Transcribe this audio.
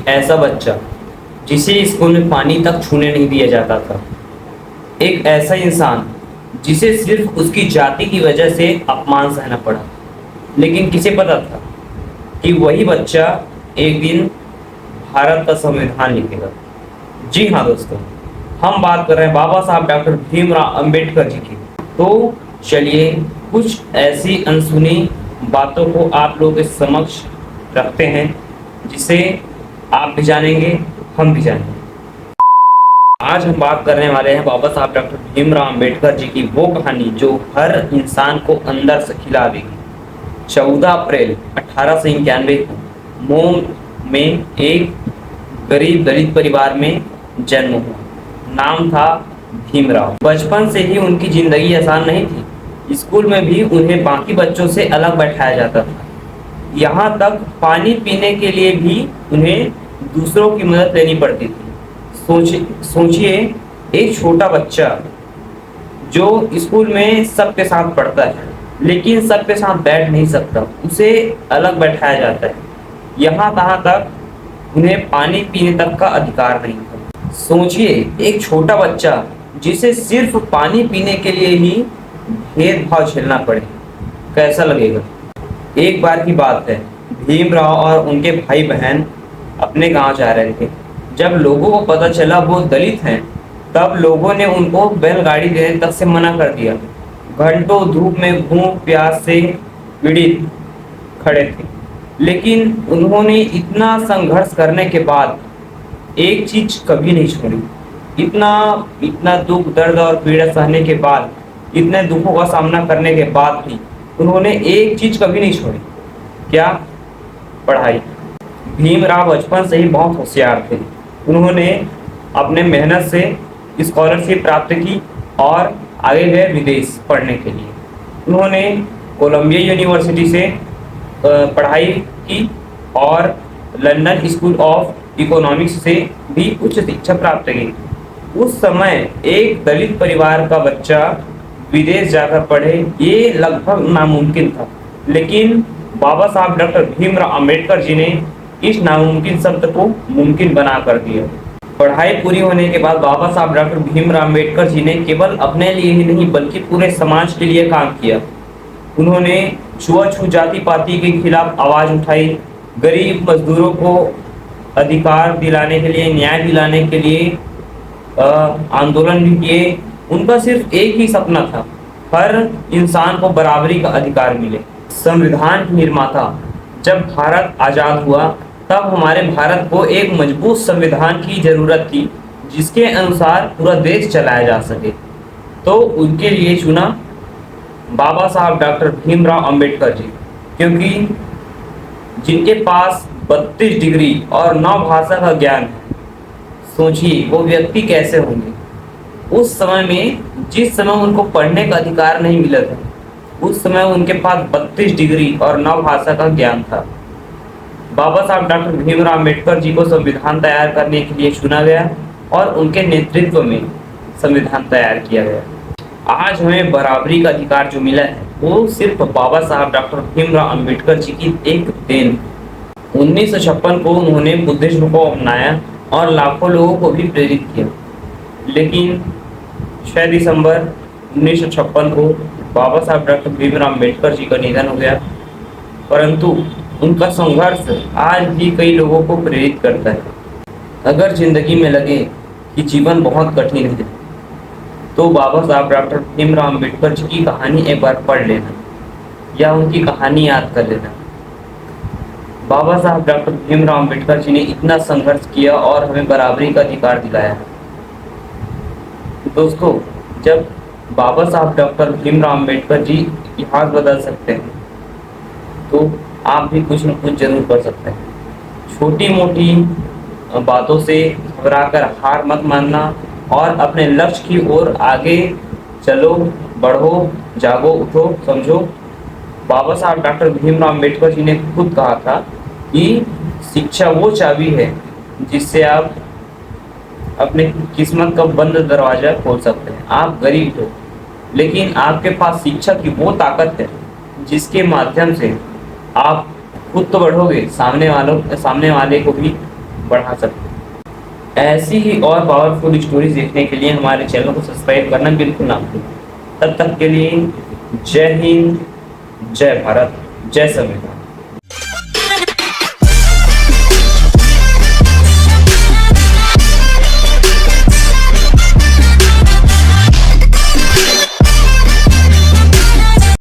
एक ऐसा बच्चा जिसे स्कूल में पानी तक छूने नहीं दिया जाता था। एक ऐसा इंसान जिसे सिर्फ उसकी जाति की वजह से अपमान सहना पड़ा। लेकिन किसे पता था कि वही बच्चा एक दिन भारत का संविधान लिखेगा। जी हाँ दोस्तों, हम बात कर रहे हैं बाबा साहब डॉक्टर भीमराव अंबेडकर जी की। तो चलिए कुछ ऐसी अनसुनी बातों को आप लोगों के समक्ष रखते हैं जिसे आप भी जानेंगे, हम भी जानेंगे। आज हम बात करने वाले हैं बाबा साहब डॉक्टर भीमराव अंबेडकर जी की वो कहानी जो हर इंसान को अंदर से खिला देगी। 14 अप्रैल 1891 को मोम में एक गरीब दलित परिवार में जन्म हुआ। नाम था भीमराव। बचपन से ही उनकी जिंदगी आसान नहीं थी। स्कूल में भी उन्हें बाकी बच्चों से अलग बैठाया जाता था। यहाँ तक पानी पीने के लिए भी उन्हें दूसरों की मदद लेनी पड़ती थी। सोचिए एक छोटा बच्चा जो स्कूल में सबके साथ पढ़ता है लेकिन सबके साथ बैठ नहीं सकता, उसे अलग बैठाया जाता है। यहाँ तहाँ तक उन्हें पानी पीने तक का अधिकार नहीं था। सोचिए एक छोटा बच्चा जिसे सिर्फ पानी पीने के लिए ही भेदभाव झेलना पड़े, कैसा लगेगा। एक बार की बात है, भीमराव और उनके भाई बहन अपने गांव जा रहे थे। जब लोगों को पता चला वो दलित हैं, तब लोगों ने उनको बैलगाड़ी देने तक से मना कर दिया। घंटों धूप में भूख प्यास से पीड़ित खड़े थे, लेकिन उन्होंने इतना संघर्ष करने के बाद एक चीज कभी नहीं छोड़ी। इतना दुख दर्द और पीड़ा सहने के बाद, इतने दुखों का सामना करने के बाद भी उन्होंने एक चीज कभी नहीं छोड़ी। क्या? पढ़ाई। भीमराव बचपन से ही बहुत होशियार थे। उन्होंने अपने मेहनत से स्कॉलरशिप प्राप्त की और आगे गए विदेश पढ़ने के लिए। उन्होंने कोलंबिया यूनिवर्सिटी से पढ़ाई की और लंदन स्कूल ऑफ इकोनॉमिक्स से भी उच्च शिक्षा प्राप्त की। उस समय एक दलित परिवार का बच्चा विदेश जाकर पढ़े ये लगभग नामुमकिन था, लेकिन बाबा साहब डॉक्टर भीमराव अंबेडकर जी ने इस नामुमकिन शब्द को मुमकिन बना कर दिया। पढ़ाई पूरी होने के बाद बाबा साहब डॉक्टर भीमराव अंबेडकर जी ने केवल अपने लिए ही नहीं बल्कि पूरे समाज के लिए काम किया। उन्होंने छुआछूत जाति पाति के खिलाफ आवाज उठाई, गरीब मजदूरों को अधिकार दिलाने के लिए, न्याय दिलाने के लिए आंदोलन भी किए। उनका सिर्फ एक ही सपना था, हर इंसान को बराबरी का अधिकार मिले। संविधान के निर्माता जब भारत आजाद हुआ तब हमारे भारत को एक मजबूत संविधान की जरूरत थी जिसके अनुसार पूरा देश चलाया जा सके। तो उनके लिए चुना बाबा साहब डॉक्टर भीमराव अंबेडकर जी, क्योंकि जिनके पास 32 डिग्री और 9 भाषा का ज्ञान है। सोचिए वो व्यक्ति कैसे होंगे उस समय में, जिस समय उनको पढ़ने का अधिकार नहीं मिला था, उस समय उनके पास 32 डिग्री और 9 भाषा का ज्ञान था। बाबा साहब डॉक्टर भीमराव अंबेडकर जी को संविधान तैयार करने के लिए चुना गया और उनके नेतृत्व में संविधान तैयार किया गया। आज हमें बराबरी का अधिकार जो मिला है वो सिर्फ बाबा साहब डॉक्टर भीमराव अंबेडकर जी की एक देन। 1956 को उन्होंने बुद्धिज्म को अपनाया और लाखों लोगों को भी प्रेरित किया। लेकिन 6 दिसंबर 1956 को बाबा साहब डॉक्टर भीमराव अंबेडकर जी का निधन हो गया, परंतु उनका संघर्ष आज भी कई लोगों को प्रेरित करता है। अगर जिंदगी में लगे कि जीवन बहुत कठिन है तो बाबा साहब डॉक्टर भीमराव अंबेडकर जी की कहानी एक बार पढ़ लेना या उनकी कहानी याद कर लेना। बाबा साहब डॉक्टर भीमराव अंबेडकर जी ने इतना संघर्ष किया और हमें बराबरी का अधिकार दिलाया। दोस्तों, जब बाबा साहब डॉक्टर भीमराव अंबेडकर जी इतिहास बदल सकते हैं तो आप भी कुछ न कुछ जरूर कर सकते हैं। छोटी मोटी बातों से घबराकर हार मत मानना और अपने लक्ष्य की ओर आगे चलो, बढ़ो, जागो, उठो, समझो। बाबा साहब डॉक्टर भीमराव अंबेडकर जी ने खुद कहा था कि शिक्षा वो चाबी है जिससे आप अपने किस्मत का बंद दरवाजा खोल सकते हैं। आप गरीब हो लेकिन आपके पास शिक्षा की वो ताकत है जिसके माध्यम से आप खुद तो बढ़ोगे, सामने वाले को भी बढ़ा सकते हैं। ऐसी ही और पावरफुल स्टोरीज देखने के लिए हमारे चैनल को सब्सक्राइब करना बिल्कुल ना भूलें। तब तक के लिए जय हिंद, जय भारत, जय संविधान।